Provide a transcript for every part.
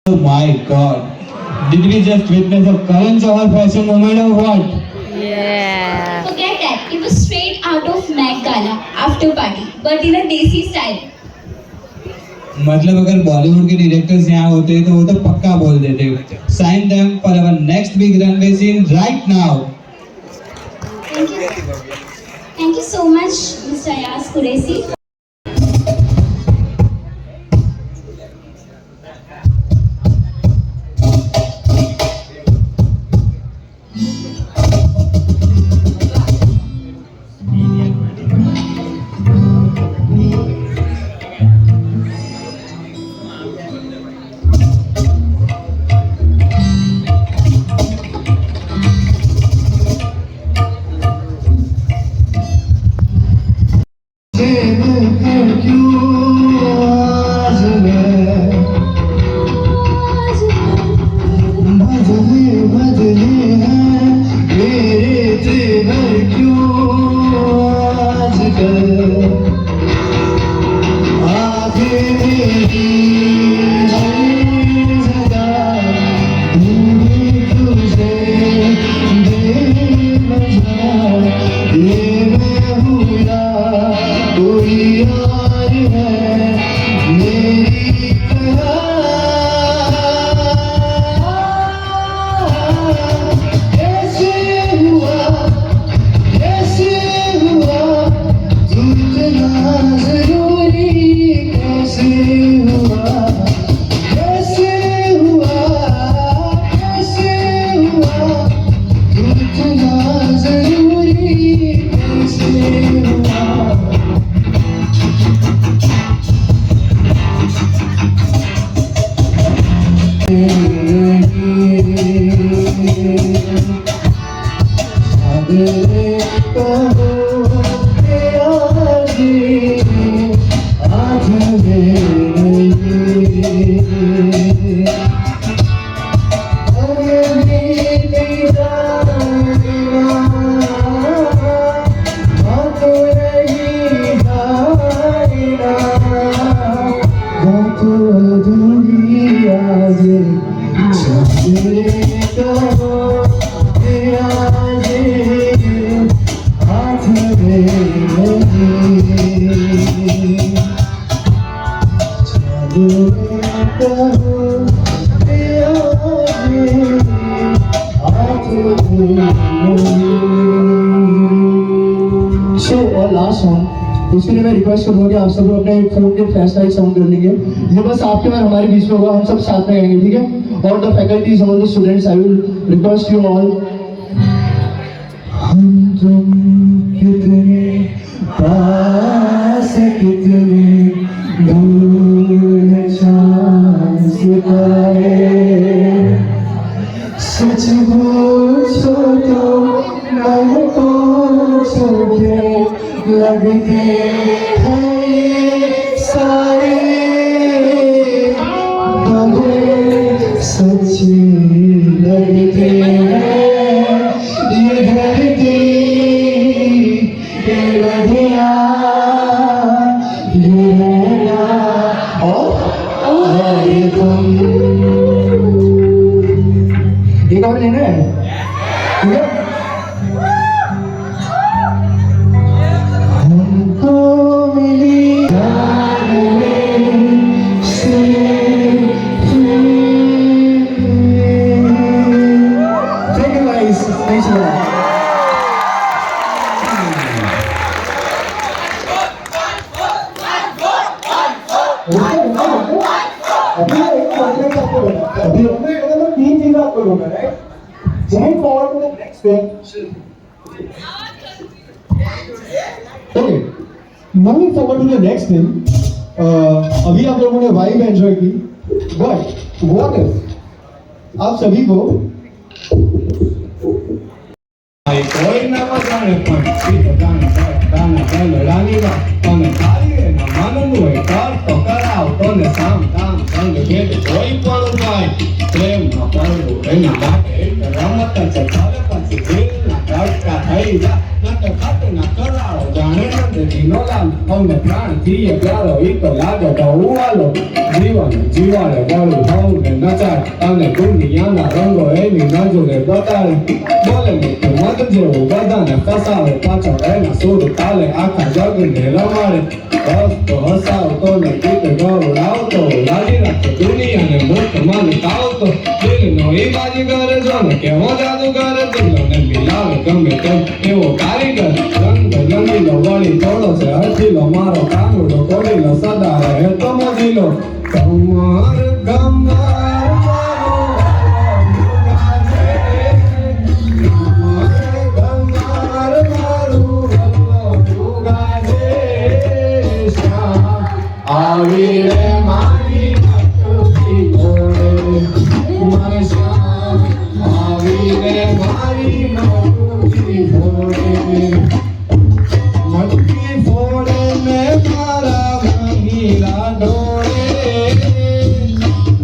Oh my God. Did we just witness a Karan Johar fashion moment or what? Yeah. Forget that. It was straight out of Met Gala after party, but in a desi style. मतलब अगर बॉलीवुड के directors यहाँ होते तो वो तो पक्का बोल देते sign them for our next big runway scene right now Thank you so much, Mr. Ayaz Qureshi. Last song उसके लिए मैं रिक्वेस्ट करूंगा कि आप सब लोग अपने फोन के फ्लैश लाइट साउंड कर लेंगे ये बस आपके बाद हमारे बीच में होगा हम सब साथ में गाएंगे ठीक है और द फैकल्टीज और the students I will request you all हम तुम कितने पास कितने दूर चांद सितारे सच पूछो तो मन को छोटे लगते हैं सारे बड़े सच्चे लगते हैं ये धरती ये नदियाँ ये रहना और ये तुम एक और लेना है ठीक है Moving forward to the next thing, अभी आप लोगों ने वाइब एंजॉय की, but what if आप सभी को कोई ना जाने पण सीधो गाना लड़ानी वा तने खाली ना माननु है कर तो कराव तने साम दाम संग भेट कोई पण भाई प्रेम न करવો એના માટે રમત ચખાવે પછી દિલ ના ધડકા થઈ જા નટ ખાટ ના કરાળો જાણે નથી નો લાલ અમને પ્રાણ જીએ પ્યારો ઈ તો લાગે તો ઉવાલો જીવન જીવાળે ગળું હોઉં ને નચા અને દુનિયાના રંગો એની નજરે બતાડે. બોલે મીઠું મધ જેવું બધાને ફસાવે, પાછળ એના સુર તાલે આખા જગને રમાડે. હસતો હસાવતો ને ગીત ગવડાવતો, લાગી રાખતો દુનિયાને મુઠમાં લૂંટાવતો. દિલનો ઈ બાજીગર જો ને કેવો જાદુગર, દિલોને મિલાવે ગમે તેમ એવો કારીગર. રંગ રંગીલો વળી થોડો છે હઠીલો, મારો કાનુડો કોડીલો સદા રહે તો મજીલો. કમર કમર આવીને મારી મટકી ફોડે, મારે શ્યામ આવીને મારી મટકી ફોડે. મટકી ફોડે ને મારા મહીરા ડોળે,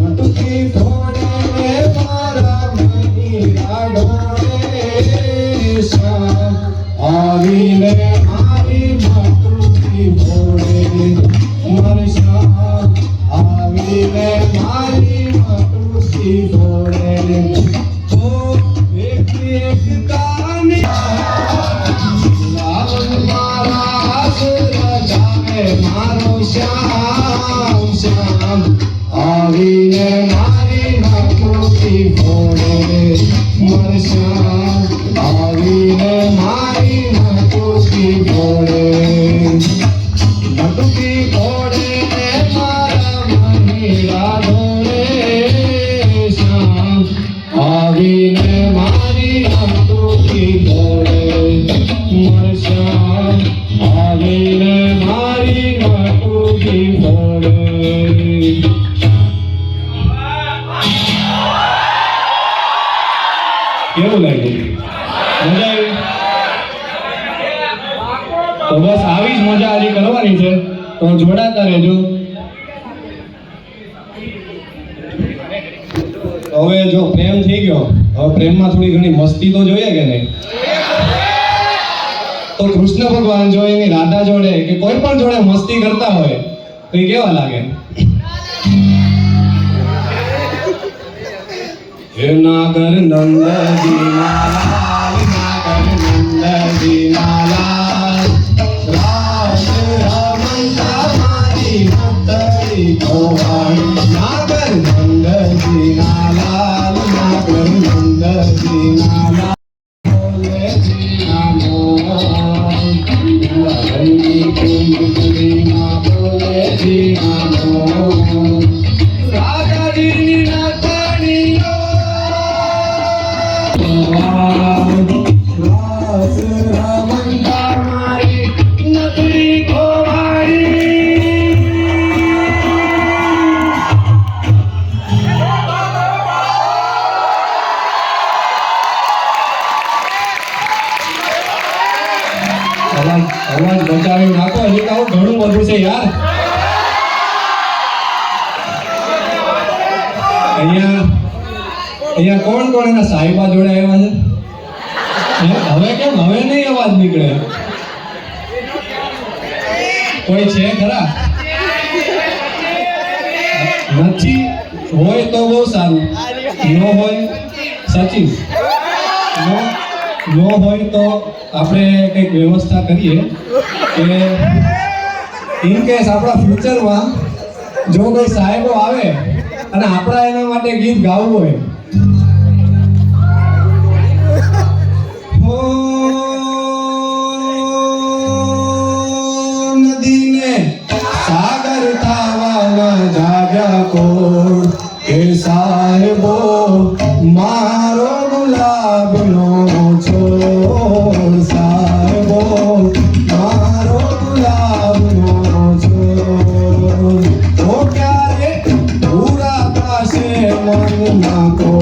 મટકી ફોડે ને મારા મહીરા ડોળે. શ્યામ આવીને મારી મટકી ફોડે, મારે શ્યામ આવીને મારી મટકી ફોડે. તો એક એક તાને લાવણ મારા સુર જાવે, મારો શ્યામ શ્યામ આવીને મારી મટકી ફોડે. મારે શ્યામ આવીને મારી મટકી ફોડે. મટકી ફોડે ને મારા મહીરા ડોળે. શ્યામ આવીને મારી મટકી ફોડે. મારે શ્યામ આવીને મારી મટકી ફોડે. કેવું લાગ્યું? મજા આવી? તો બસ આવી જ મજા આજે કરવાની છે, તો જોડાતા રહેજો. હવે જો પ્રેમ થઈ ગયો, હવે પ્રેમમાં થોડી ઘણી મસ્તી તો જોઈએ કે નહીં? તો કૃષ્ણ ભગવાન જો એની રાધા જોડે કે કોઈ પણ જોડે મસ્તી કરતા હોય તો એ કેવા લાગે? હે નાગર નંદજી લાલ, નાગર નંદજી લાલ, રાસ રમતા મારી મતડી ગોવાળી. નાગર નંદજી લાલ, નાગર નંદજી લાલ, બોલે જી નામો, રંગી કુંડળીમાં બોલે જી નામો. રાધાજીની નાતણીઓ રાસ રમતા મારી નગરી ગોવાળી. અવાજ બચાવી નાખો, હજી તો ઘણું બધું છે યાર. અહીંયા કોણ કોણ એના સાહેબા જોડે આવ્યા છે? હવે કેમ હવે નહીં અવાજ નીકળે? કોઈ છે ખરા? નથી હોય તો બહુ સારું, ન હોય સચિન ન હોય તો આપણે કંઈક વ્યવસ્થા કરીએ કે ઇન કેસ આપણા ફ્યુચરમાં જો કોઈ સાહેબો આવે અને આપણા એના માટે ગીત ગાવું હોય, નદીને સાગર થાવા જાગ્યા કોણ, કે સાહેબો મારો ગુલાબનો છોડ, સાહેબો મારો ગુલાબનો છોડ. તો ક્યારે પૂરા પાસે મન નાખો,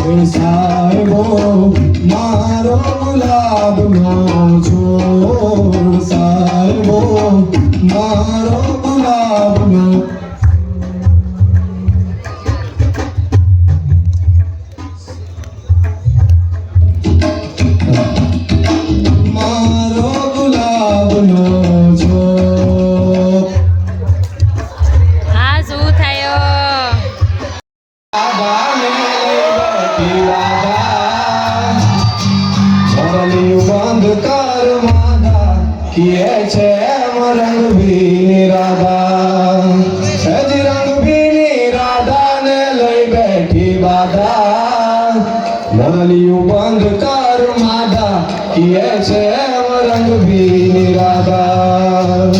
કે સાહેબો મારો ગુલાબનો છોડ, સાહેબો મારો ગુલાબનો. રાધાને લઈ બેઠી રાધા મોરલિયું બંધ કર માધા કીએ છે રંગભીની રાધા હજી રંગભીની રાધાને લઈ બેઠી બાધા મોરલિયું બંધ કર માધા કીએ છે રંગભીની રાધા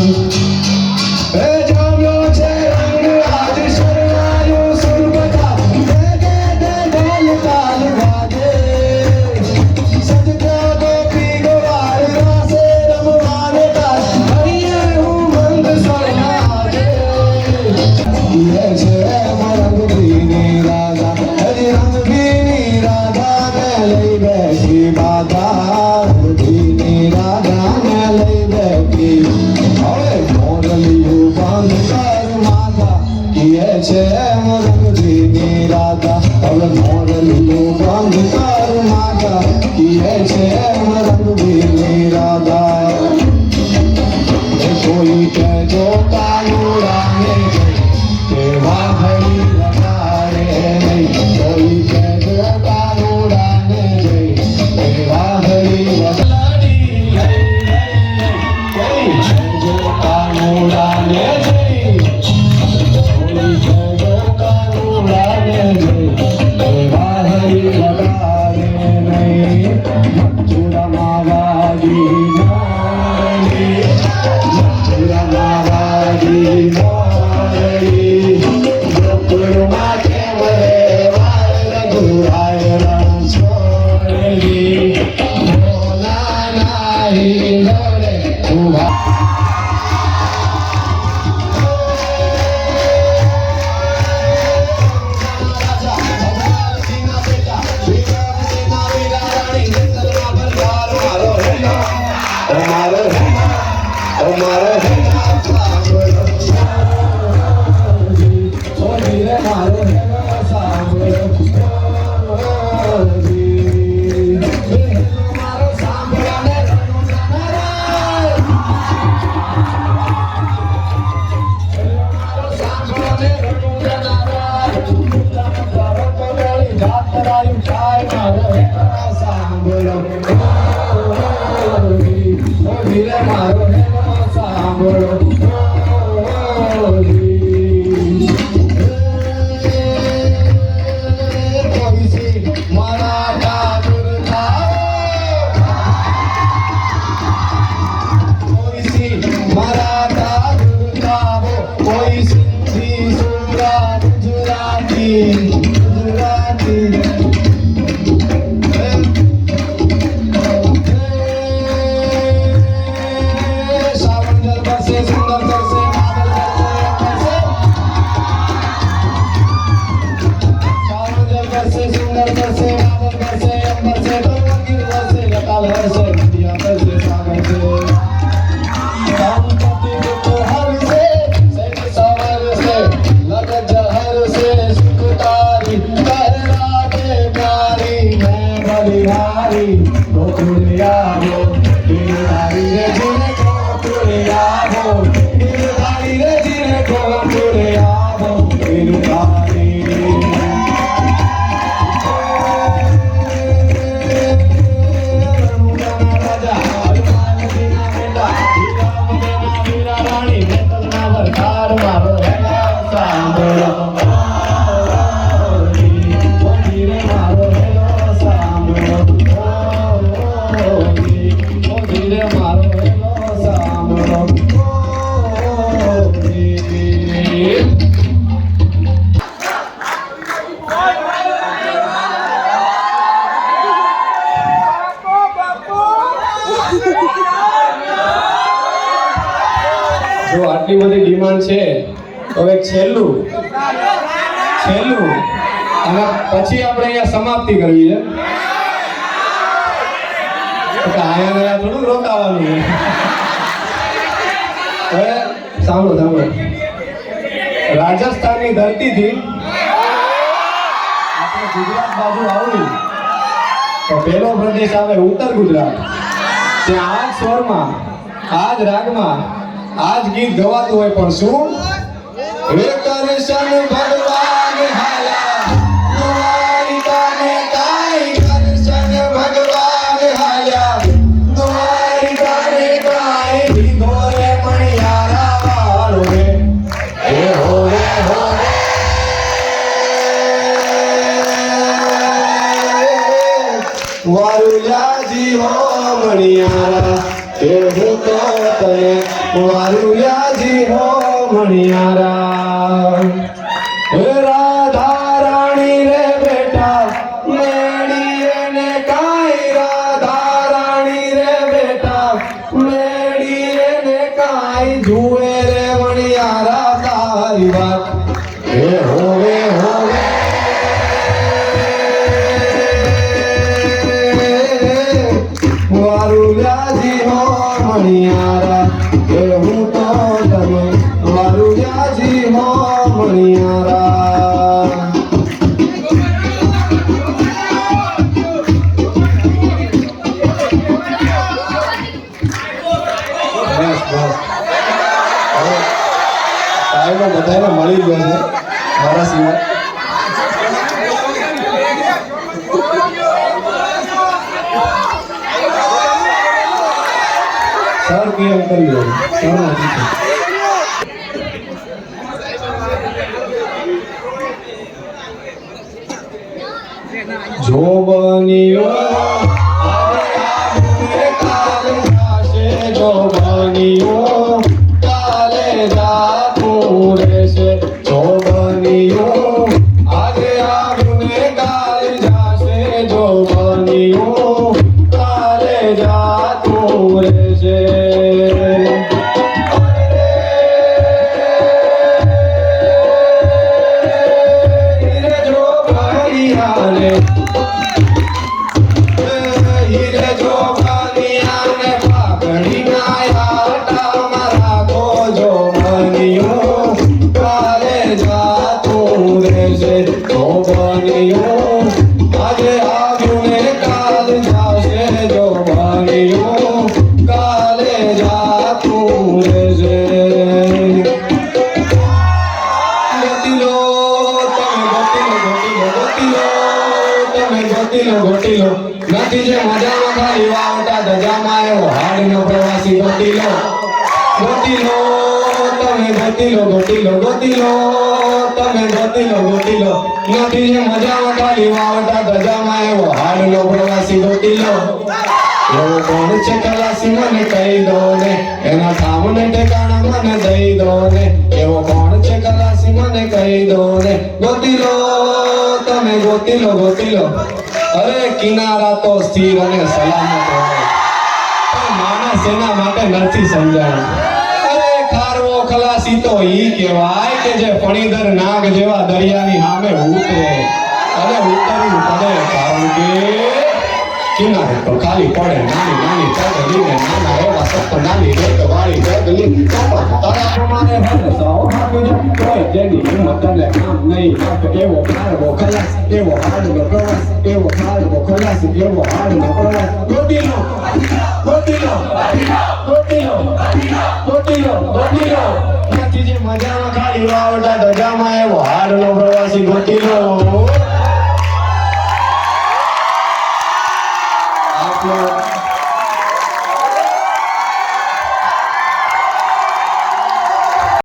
એ જામ્યો છે રંગ આજ શરણાયું સુરબતા દે દે દે ઢોલ તાલ વાગે સજ ગયો ગોપી ગોવાળ રાસે રમવાને તાર હૈયે હું મંદ શરણાજે કીએ છે રંગભીની રાધા હજી રંગભીની રાધાને લઈ બેઠી બાધા રંગભીની રાધાને લઈ બેઠી હવે મોરલિયું બંધ કર માધા કીએ છે રંગભીની રાધા હવે મોરલિયું બંધ કર માધા કીએ છે રંગભીની રાધા એ કોઈ કે જો કાનુડાને કેવા ભરી લગાડે નહીં કોઈ કે જો કાનુડાને કેવા ભરી લગાડી લઈ કોઈ છે જો કાનુડાને કોઈ છે જો કાનુડાને કેવા ભરી લગાડે નહીં મથુરામાં વાગી નાની મથુરામાં વાગી નાની ગોકુળમાં કેમ રે વાર રઘુરાય રણ છોડી ભોલા નાહી ડોલે ઉભા જો આટલી બધી ડિમાન્ડ છે હવે છેલ્લું અને પછી આપણે અહીંયા સમાપ્તિ કરવી છે તો આયા થોડું રોકાવાનું છે હવે સાંભળો રાજસ્થાનની ધરતીથી આપણે ગુજરાત બાજુ આવી તો પહેલો પ્રદેશ આવે ઉત્તર ગુજરાત ત્યાં આ જ સ્વરમાં આ જ રાગમાં આ જ ગીત ગવાતું હોય પણ શું હે કૃષ્ણ ભગવાન હાલા વારુલ્યાજી હો મણિયારા કે હું તો તને વારુલ્યાજી હો મણિયારા હે રાધા રાણી રે બેટા મેળીએ ને કાંઈ રાધા રાણી રે બેટા મેળીએ ને કાંઈ જુએ રે મણિયારા તારી વાત હે હોવે હોવે વારુલ્યાજી હો મણિયારા કે હું તો તને વારુલ્યાજી હો મણિયારા બધાને મળી ગયો છે મારા સિવાય સર કેમ કરી લો સર નથી જો બન્યો કાલે જાશે જો બન્યો કાલે જાતું રહેશે જો બન્યો આજે આવ્યું ને કાલે જાશે જો બન્યો કાલે જાતું રહેશે જો બન્યાને હીરે જો બન્યાને પાઘડી ના યાટા રાખો જો બન્યો કાલે જાતું રહેશે જો બન્યો આજે આવ્યું ને કાલ જાશે જો બન્યો કાલે જાતું રહેશે ગોતીલો તમે ગોતીલો નથી જે મજામાં ખાલી વાવટા ધજામાં એવો હાડનો પ્રવાસી ગોતીલો તમે ગોતીલો નથી જે મજામાં ખાલી વાવટા ધજામાં એવો હાડનો પ્રવાસી ગોતીલો એવો કોણ છે ખલાસી મને કહી દો ને એના ઠામને ઠેકાણા મને દઈ દો ને એવો કોણ છે ખલાસી મને કહી દો ને તમે ગોતીલો અરે કિનારા તો સ્થિર અને સલામત હોય પણ માણસ એના માટે નથી સમજાયું અરે ખારવો ખલાસી તો ઈ કહેવાય કે જે ફણીધર નાગ જેવા દરિયાની સામે ઉતરે અને ઉતરવું પડે કારણ કે કિનારે તો ખાલી પડે નાની નાની ચગલી ને નાના એવા સપ્ત નાની રેત વાળી ચગલી તારા પ્રમાણે હર સૌ હાકું કોઈ જેની હિંમત અને કામ નહીં આપે એવો ખારવો ખલાસ એવો હાડનો પ્રવાસ એવો ખારવો ખલાસ એવો હાડનો પ્રવાસ ગોતીલો નથી જે મજામાં ખાલી વાવટા ધજામાં એવો હાડનો પ્રવાસી ગોતીલો આપનો